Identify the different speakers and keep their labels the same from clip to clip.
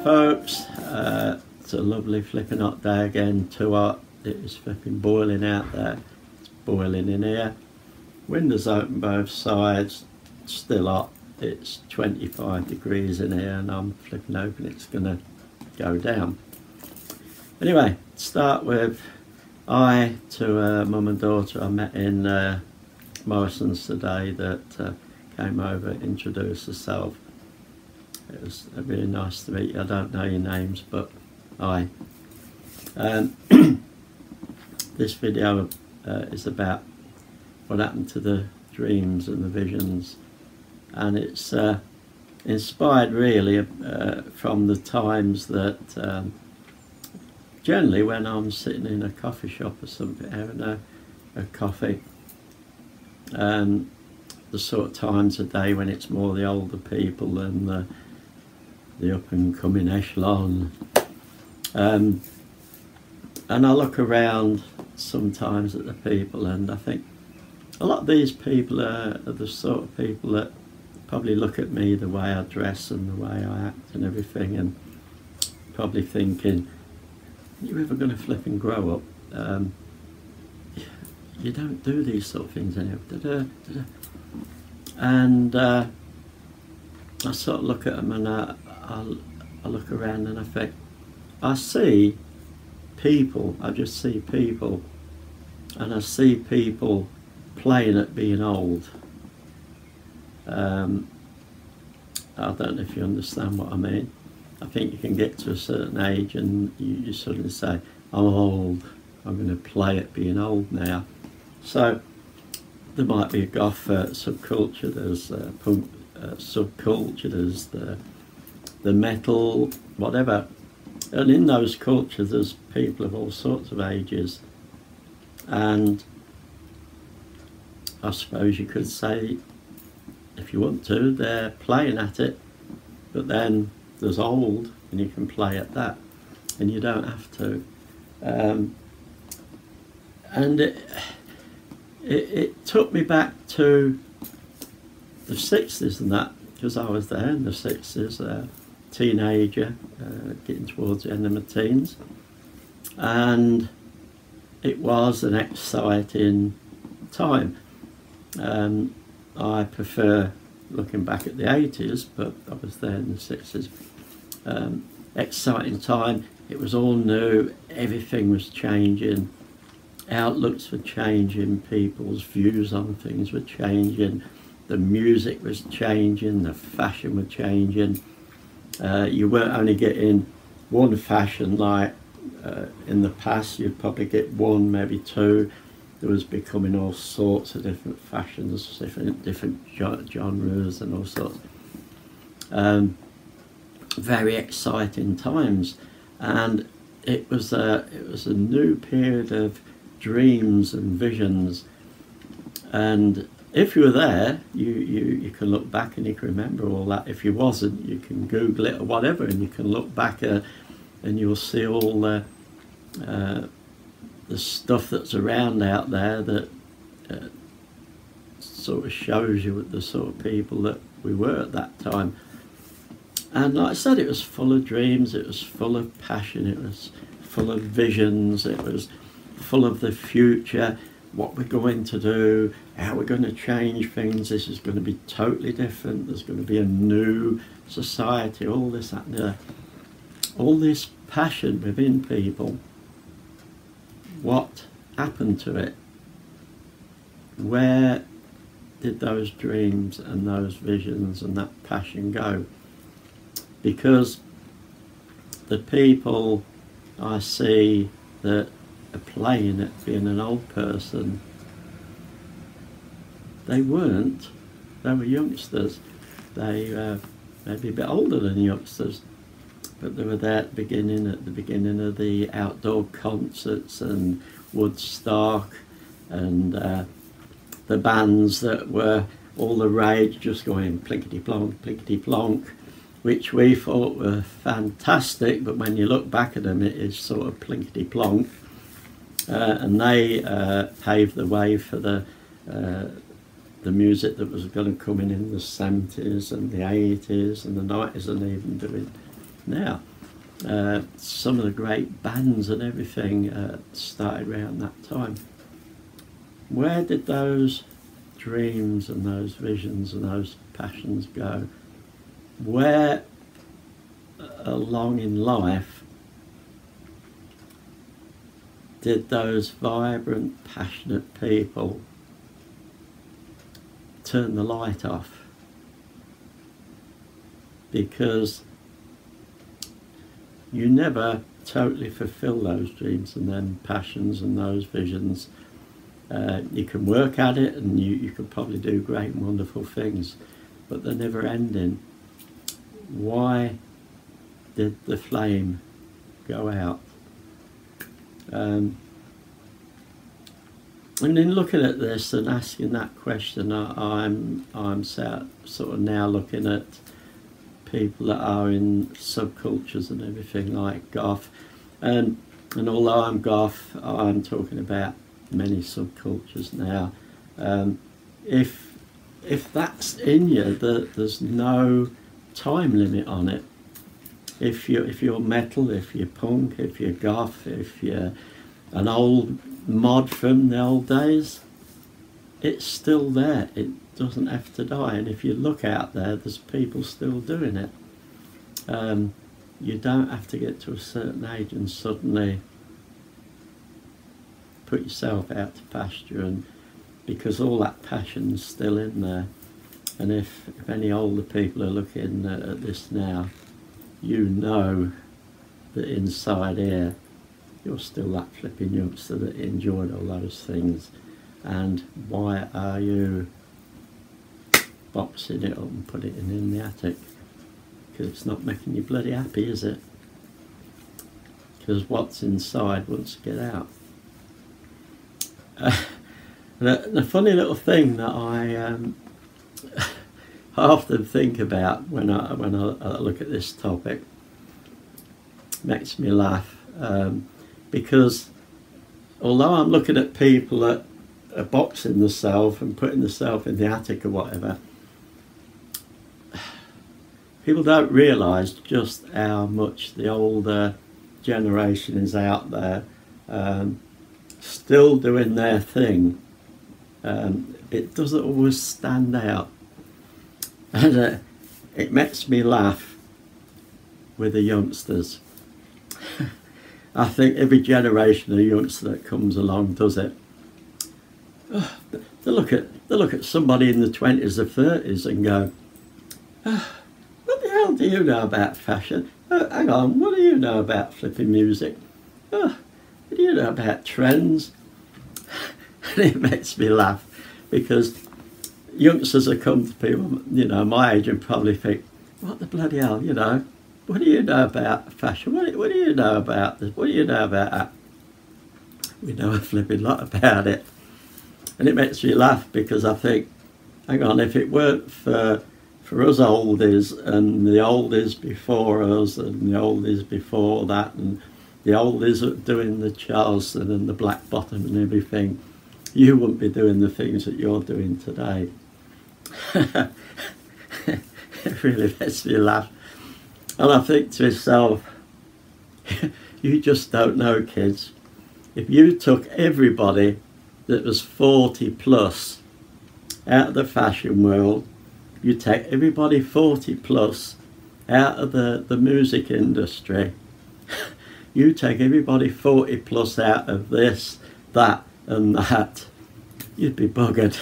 Speaker 1: folks, it's a lovely flipping hot day again, too hot. It is flipping boiling out there, it's boiling in here. Windows open both sides, still hot. It's 25 degrees in here and I'm flipping hoping it's gonna go down. Anyway, start with to mum and daughter I met in Morrison's today that came over, introduced herself. It was really nice to meet you. I don't know your names, but hi. This video is about what happened to the dreams and the visions, and it's inspired really from the times that generally when I'm sitting in a coffee shop or something having a coffee, the sort of times of day when it's more the older people and the up and coming echelon, and I look around sometimes at the people and I think a lot of these people are the sort of people that probably look at me, the way I dress and the way I act and everything, and probably thinking, you're ever going to flip and grow up? You don't do these sort of things anymore. And I sort of look at them and I look around and I think, I see people, I just see people, and I see people playing at being old. I don't know if you understand what I mean. I think you can get to a certain age and you suddenly say, I'm old, I'm going to play at being old now. So there might be a goth subculture, there's punk subculture, there's the metal, whatever. And in those cultures there's people of all sorts of ages. And I suppose you could say, if you want to, they're playing at it, but then there's old and you can play at that and you don't have to. And it took me back to the 60s and that, because I was there in the 60s, teenager, getting towards the end of my teens, and it was an exciting time. I prefer looking back at the 80s, but I was there in the 60s. Exciting time, it was all new, everything was changing, outlooks were changing, people's views on things were changing, the music was changing, the fashion was changing. You weren't only getting one fashion like in the past, you'd probably get one, maybe two. There was becoming all sorts of different fashions, different genres and all sorts. Very exciting times, and it was a new period of dreams and visions. And if you were there, you can look back and you can remember all that. If you wasn't, you can Google it or whatever, and you can look back and you'll see all the stuff that's around out there that sort of shows you the sort of people that we were at that time. And like I said, it was full of dreams, it was full of passion, it was full of visions, it was full of the future, what we're going to do, how we're going to change things. This is going to be totally different, there's going to be a new society, all this, that and there. All this passion within people. What happened to it? Where did those dreams and those visions and that passion go? Because the people I see that are playing at being an old person, they weren't. They were youngsters. They maybe a bit older than youngsters, but they were there at the beginning of the outdoor concerts and Woodstock and the bands that were all the rage, just going plinkety plonk, which we thought were fantastic, but when you look back at them it is sort of plinkety plonk. And they paved the way for the music that was going to come in the 70s and the 80s and the 90s and even doing now. some of the great bands and everything started around that time. Where did those dreams and those visions and those passions go? Where along in life did those vibrant, passionate people turn the light off? Because you never totally fulfill those dreams and then passions and those visions. You can work at it and you can probably do great and wonderful things, but they're never ending. Why did the flame go out? And in looking at this and asking that question, I'm sort of now looking at people that are in subcultures and everything like Goth, and although I'm Goth, I'm talking about many subcultures now. If that's in you, there's no time limit on it. If you're metal, if you're punk, if you're Goth, if you're an old mod from the old days, it's still there. It doesn't have to die. And if you look out there, there's people still doing it. You don't have to get to a certain age and suddenly put yourself out to pasture, and because all that passion's still in there. And if any older people are looking at this now, you know that inside here you're still that flipping youngster that enjoyed all those things. And why are you boxing it up and putting it in the attic? Because it's not making you bloody happy, is it? Because what's inside wants to get out. The funny little thing that I often think about when I look at this topic, makes me laugh, because although I'm looking at people that are boxing themselves and putting themselves in the attic or whatever, people don't realise just how much the older generation is out there still doing their thing. It doesn't always stand out, and it makes me laugh with the youngsters. I think every generation of youngster that comes along does it. They look at somebody in the 20s or 30s and go, what the hell do you know about fashion? Hang on, what do you know about flipping music? What do you know about trends? And it makes me laugh, because youngsters have come to people, you know, my age, and probably think, what the bloody hell, you know, what do you know about fashion? What do you know about this? What do you know about that? We know a flipping lot about it. And it makes me laugh, because I think, hang on, if it weren't for us oldies and the oldies before us and the oldies before that and the oldies doing the Charleston and the Black Bottom and everything, you wouldn't be doing the things that you're doing today. It really makes me laugh. And I think to myself, you just don't know, kids. If you took everybody that was 40 plus out of the fashion world, you take everybody 40 plus out of the music industry, you take everybody 40 plus out of this, that and that, you'd be buggered.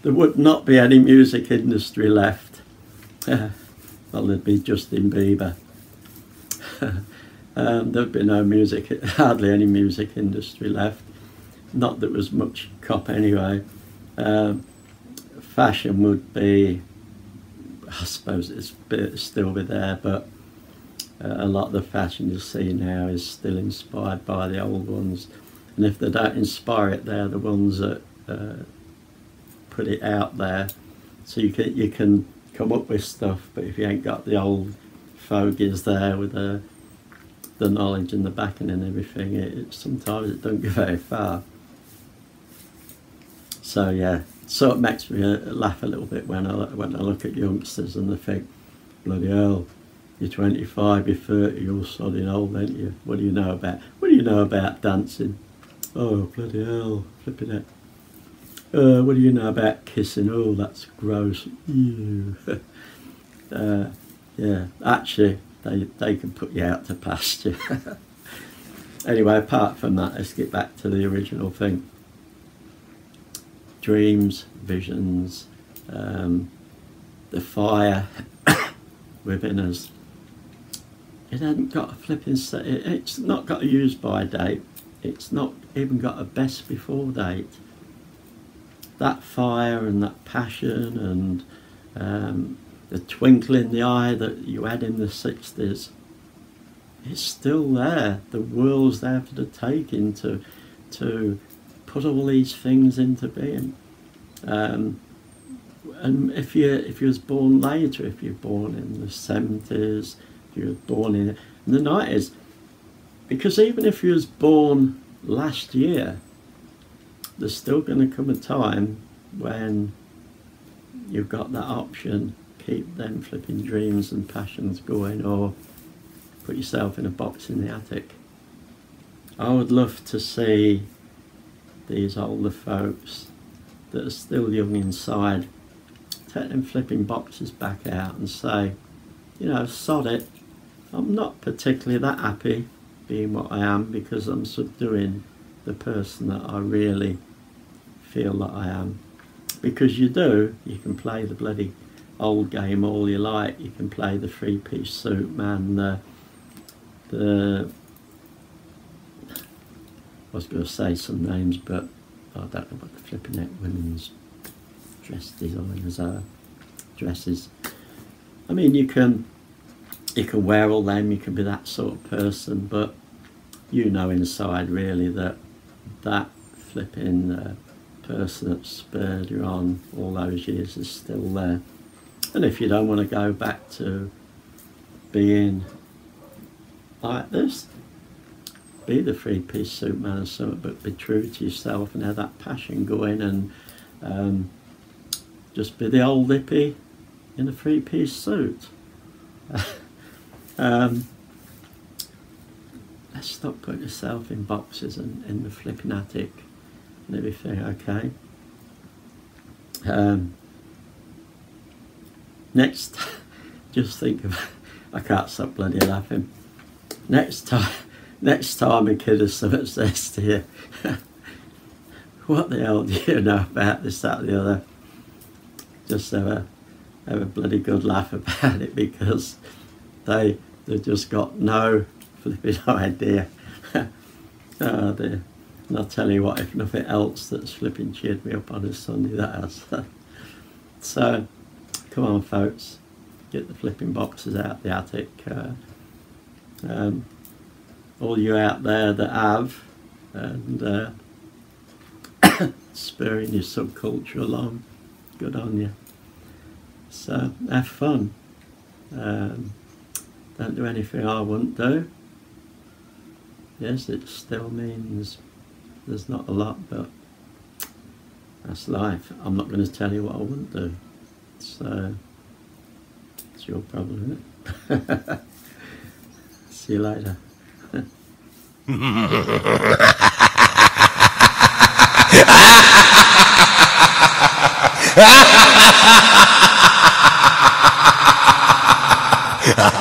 Speaker 1: There would not be any music industry left. Well, there'd be Justin Bieber. There'd be no music, hardly any music industry left. Not that there was much cop anyway. Fashion would be, I suppose it's still be there, but a lot of the fashion you see now is still inspired by the old ones. And if they don't inspire it, they're the ones that put it out there. So you can come up with stuff, but if you ain't got the old fogies there with the knowledge and the backing and everything, sometimes it don't go very far. So yeah, so it makes me laugh a little bit when I look at youngsters and they think, bloody hell, you're 25, you're 30, you're all sodding old, ain't you? What do you know about dancing? Oh, bloody hell, flipping it. What do you know about kissing? Oh, that's gross. Ew. Yeah, actually, they can put you out to pasture. Anyway, apart from that, let's get back to the original thing. Dreams, visions, the fire within us. It hasn't got a flipping set. It's not got a use by date. It's not even got a best before date. That fire and that passion and the twinkle in the eye that you had in the 60s, it's still there. The world's there for the taking to put all these things into being. And if you was born later, if you're born in the 70s, if you were born in the 90s, because even if you was born last year, there's still going to come a time when you've got that option. Keep them flipping dreams and passions going, or put yourself in a box in the attic. I would love to see these older folks that are still young inside take them flipping boxes back out and say, you know, sod it. I'm not particularly that happy being what I am, because I'm subduing the person that I really feel that I am. Because you can play the bloody old game all you like. You can play the three-piece suit man, I was going to say some names, but I don't know what the flipping heck women's dress designers are. Dresses. I mean, you can wear all them, you can be that sort of person, but you know inside really that flipping person that spurred you on all those years is still there. And if you don't want to go back to being like this, be the three-piece suit man or something, but be true to yourself and have that passion going, and just be the old hippie in a three-piece suit. Let's stop putting yourself in boxes and in the flipping attic and everything, okay? Next, just think of, I can't stop bloody laughing. Next time a kid or something says to you, what the hell do you know about this, that, or the other? Just have a bloody good laugh about it, because they've just got no flipping idea. Oh dear. And I'll tell you what, if nothing else, that's flipping cheered me up on a Sunday, that has. So, come on folks, get the flipping boxes out the attic. All you out there that have, and spurring your subculture along, good on you. So have fun. Don't do anything I wouldn't do. Yes, it still means there's not a lot, but that's life. I'm not going to tell you what I wouldn't do. So it's your problem, isn't it? See you later.
Speaker 2: Ha